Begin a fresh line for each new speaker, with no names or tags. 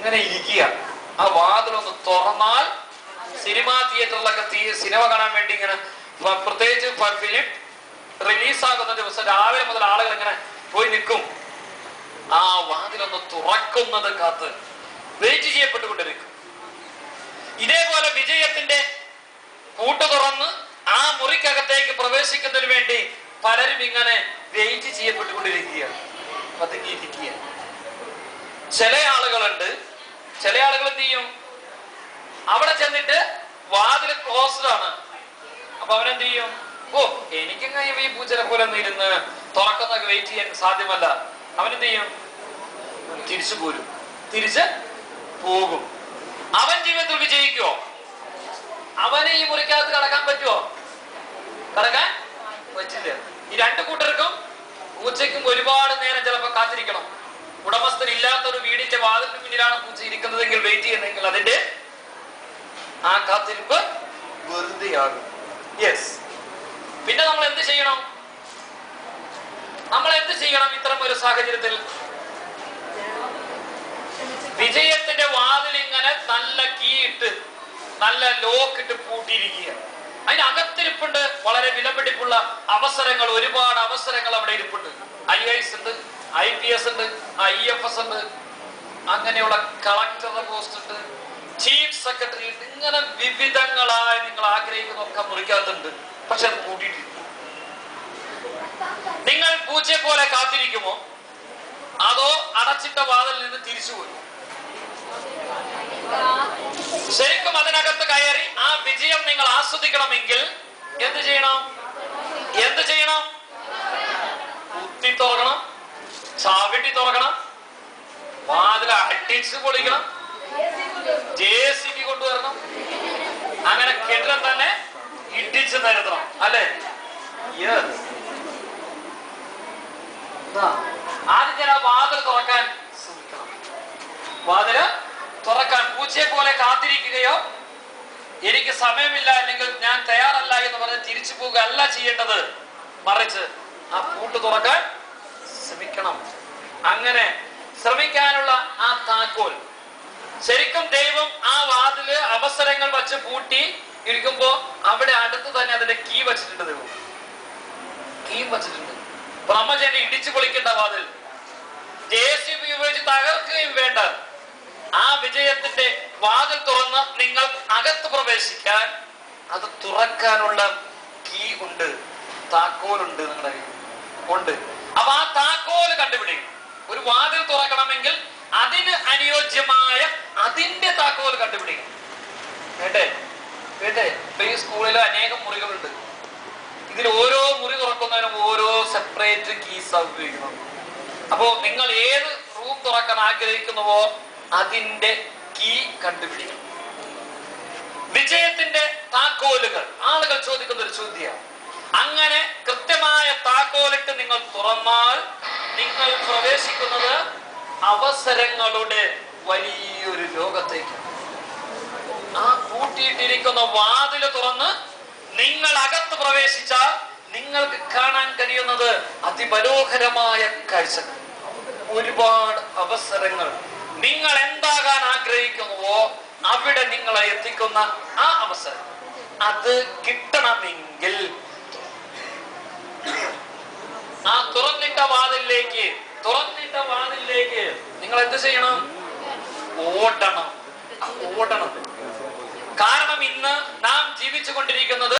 ഇങ്ങനെ ഇരിക്കുക. ആ വാതിലൊന്ന് തുറന്നാൽ സിനിമാ തിയേറ്ററിലൊക്കെ സിനിമ കാണാൻ വേണ്ടി ഇങ്ങനെ, പ്രത്യേകിച്ച് ഫിലിം റിലീസാകുന്ന ദിവസം രാവിലെ മുതൽ ആളുകൾ ഇങ്ങനെ പോയി നിൽക്കും. ആ വാതിലൊന്ന് തുറക്കുന്നത് കാത്ത് വെയിറ്റ് ചെയ്യപ്പെട്ടുകൊണ്ടിരിക്കും. ഇതേപോലെ വിജയത്തിന്റെ പൂട്ട് തുറന്ന് ആ മുറിക്കകത്തേക്ക് പ്രവേശിക്കുന്നതിന് വേണ്ടി പലരും ഇങ്ങനെ വെയിറ്റ് ചെയ്യപ്പെട്ടുകൊണ്ടിരിക്കുകയാണ്, പതുങ്ങിയിരിക്കുക. ചില ആളുകളുണ്ട്, ചില ആളുകൾ എന്ത് ചെയ്യും, അവിടെ ചെന്നിട്ട് വാതിൽ ക്ലോസ്ഡ് ആണ്. അപ്പൊ അവനെന്ത് ചെയ്യും, ഓ എനിക്കങ്ങനെ ഈ പൂച്ചനെ പോലെ ഒന്നും ഇരുന്ന് തുറക്കുന്നൊക്കെ വെയിറ്റ് ചെയ്യാൻ സാധ്യമല്ല. അവനെന്ത് ചെയ്യും, തിരിച്ചു പോരും, തിരിച്ച് പോകും. അവൻ ജീവിതത്തിൽ വിജയിക്കുവോ? അവന് ഈ മുറിക്കകത്ത് കടക്കാൻ പറ്റുമോ? കടക്കാൻ പറ്റില്ല. ഈ രണ്ടു കൂട്ടർക്കും പൂച്ചയ്ക്കും ഒരുപാട് നേരം ചിലപ്പോൾ കാത്തിരിക്കണം. ഉടമസ്ഥൻ ഇല്ലാത്തൊരു വീടിന്റെ വാതിലിന് മുന്നിലാണ് പൂച്ച ഇരിക്കുന്നതെങ്കിൽ, വെയിറ്റ് ചെയ്യുന്നെങ്കിൽ അതിന്റെ ആ കാത്തിരിപ്പ് വെറുതെയാകും. യെസ്. പിന്നെ നമ്മൾ എന്ത് ചെയ്യണം? നമ്മൾ എന്ത് ചെയ്യണം ഇത്തരം ഒരു സാഹചര്യത്തിൽ? വിജയത്തിന്റെ വാതിൽ ഇങ്ങനെ നല്ല കീ ഇട്ട്, നല്ല ലോക്ക് ഇട്ട് പൂട്ടിയിരിക്കുക. അതിനകത്തിരിപ്പുണ്ട് വളരെ വിലപിടിപ്പുള്ള അവസരങ്ങൾ, ഒരുപാട് അവസരങ്ങൾ അവിടെ ഇരിപ്പുണ്ട്. IAS ഉണ്ട്, IPS ഉണ്ട്, IFS ഉണ്ട്, അങ്ങനെയുള്ള കളക്ടറുടെ പോസ്റ്റ് ഉണ്ട്, ചീഫ് സെക്രട്ടറി ഉണ്ട്. ഇങ്ങനെ വിവിധങ്ങളായി നിങ്ങൾ ആഗ്രഹിക്കുന്നതൊക്കെ മുറിക്കകത്തുണ്ട്. പക്ഷെ അത് പൂട്ടിയിട്ടില്ല. നിങ്ങൾ പൂച്ചയെ പോലെ കാത്തിരിക്കുമോ, അതോ അടച്ചിട്ട വാതിൽ നിന്ന് തിരിച്ചുപോയി? ശരിക്കും അതിനകത്ത് കയറി ആ വിജയം നിങ്ങൾ ആസ്വദിക്കണമെങ്കിൽ എന്ത് ചെയ്യണം? എന്ത് ചെയ്യണം? കുത്തി തുറക്കണം, ചവിട്ടി തുറക്കണം, വാതിൽ അടിച്ച് പൊളിക്കണം, JCB കൊണ്ടുവരണം, അങ്ങനെ കെട്ടിടം തന്നെ ഇടിച്ച് നിരത്തണം, അല്ലെ? ആദ്യം ഞാൻ ആ വാതിൽ തുറക്കാൻ ശ്രമിക്കണം. വാതില് തുറക്കാൻ പൂച്ചയെ പോലെ കാത്തിരിക്കുകയോ, എനിക്ക് സമയമില്ല അല്ലെങ്കിൽ ഞാൻ തയ്യാറല്ല എന്ന് പറഞ്ഞ് തിരിച്ചു പോവുക അല്ല ചെയ്യേണ്ടത്. മറിച്ച് ആ പൂട്ട് തുറക്കാൻ ശ്രമിക്കണം. അങ്ങനെ ശ്രമിക്കാനുള്ള ആ താക്കോൽ ശരിക്കും ദൈവം ആ വാതില് അവസരങ്ങൾ വച്ച് പൂട്ടി ഇരിക്കുമ്പോ അവിടെ അടുത്ത് തന്നെ അതിന്റെ കീ വച്ചിട്ടുണ്ട്. ദൈവം കീ വച്ചിട്ടുണ്ട്. ബ്രഹ്മചര്യ ഇടിച്ചു പൊളിക്കേണ്ട വാതിൽ JCB ഉപയോഗിച്ച് തകർക്കുകയും വേണ്ട. ആ വിജയത്തിന്റെ വാതിൽ തുറന്ന് നിങ്ങൾ അകത്ത് പ്രവേശിക്കാൻ അത് തുറക്കാനുള്ള കീ ഉണ്ട്, താക്കോലുണ്ട്, നിങ്ങളുടെ ഉണ്ട്. അപ്പൊ ആ താക്കോല് കണ്ടുപിടിക്കും. ഒരു വാതിൽ തുറക്കണമെങ്കിൽ അതിന് അനുയോജ്യമായ അതിന്റെ താക്കോൽ കണ്ടുപിടിക്കണം. കേട്ടെ കേട്ടെ. ഇപ്പൊ ഈ സ്കൂളിൽ അനേകം മുറികളുണ്ട്. ഇതിൽ ഓരോ മുറി തുറക്കുന്നതിനും ഓരോ സെപ്പറേറ്റ് കീസ് ഉപയോഗിക്കണം. അപ്പോ നിങ്ങൾ ഏത് റൂം തുറക്കാൻ ആഗ്രഹിക്കുന്നുവോ അതിന്റെ കീ കണ്ടുപിടിക്കണം. വിജയത്തിന്റെ താക്കോലുകൾ ആളുകൾ ചോദിക്കുന്ന ഒരു ചോദ്യമാണ്. അങ്ങനെ കൃത്യമായ താക്കോലിട്ട് നിങ്ങൾ തുറന്നാൽ നിങ്ങൾ പ്രവേശിക്കുന്നത് അവസരങ്ങളുടെ വലിയൊരു ലോകത്തേക്ക്. ആ പൂട്ടിയിട്ടിരിക്കുന്ന വാതില് തുറന്ന് നിങ്ങൾ അകത്ത് പ്രവേശിച്ചാൽ നിങ്ങൾക്ക് കാണാൻ കഴിയുന്നത് അതിമനോഹരമായ കാഴ്ചകൾ, ഒരുപാട് അവസരങ്ങൾ. നിങ്ങൾ എന്താകാൻ ആഗ്രഹിക്കുന്നുവോ അവിടെ നിങ്ങളെ എത്തിക്കുന്ന ആ അവസരം, അത് കിട്ടണമെങ്കിൽ ആ തുറന്നിട്ട വാതിലേക്ക് നിങ്ങൾ എന്ത് ചെയ്യണം? ഓടണം. കാരണം ഇന്ന് നാം ജീവിച്ചു കൊണ്ടിരിക്കുന്നത്